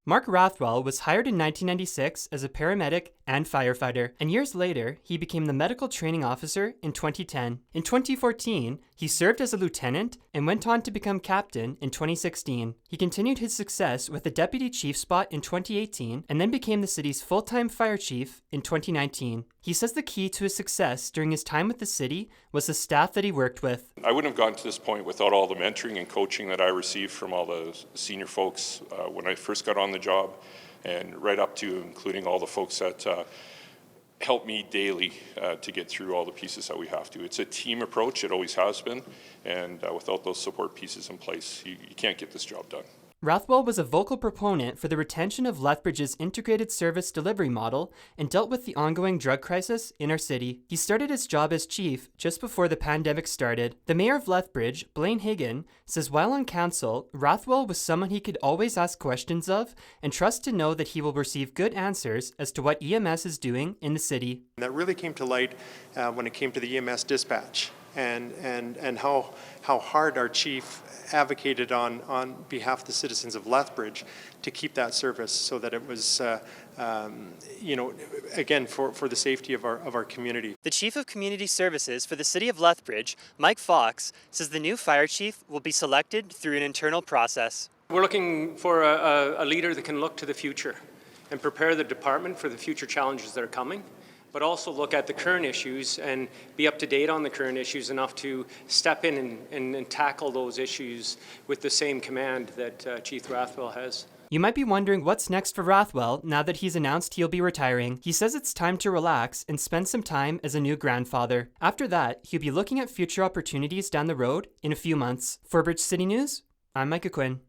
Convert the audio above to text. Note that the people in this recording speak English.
Marc Rathwell was hired in 1996 as a paramedic and firefighter, and years later, he became the medical training officer in 2010. In 2014, he served as a lieutenant and went on to become captain in 2016. He continued his success with the deputy chief spot in 2018 and then became the city's full-time fire chief in 2019. He says the key to his success during his time with the city was the staff that he worked with. I wouldn't have gotten to this point without all the mentoring and coaching that I received from all the senior folks when I first got on the job, and right up to including all the folks that help me daily to get through all the pieces that we have to. It's a team approach, it always has been, and without those support pieces in place, you can't get this job done. Rathwell was a vocal proponent for the retention of Lethbridge's integrated service delivery model and dealt with the ongoing drug crisis in our city. He started his job as chief just before the pandemic started. The mayor of Lethbridge, Blaine Higgin, says while on council, Rathwell was someone he could always ask questions of and trust to know that he will receive good answers as to what EMS is doing in the city. That really came to light when it came to the EMS dispatch and how hard our chief advocated on behalf of the citizens of Lethbridge to keep that service so that it was, again, for the safety of our community. The Chief of Community Services for the City of Lethbridge, Mike Fox, says the new fire chief will be selected through an internal process. We're looking for a leader that can look to the future and prepare the department for the future challenges that are coming, but also look at the current issues and be up to date on the current issues enough to step in and tackle those issues with the same command that Chief Rathwell has. You might be wondering what's next for Rathwell now that he's announced he'll be retiring. He says it's time to relax and spend some time as a new grandfather. After that, he'll be looking at future opportunities down the road in a few months. For Bridge City News, I'm Micah Quinn.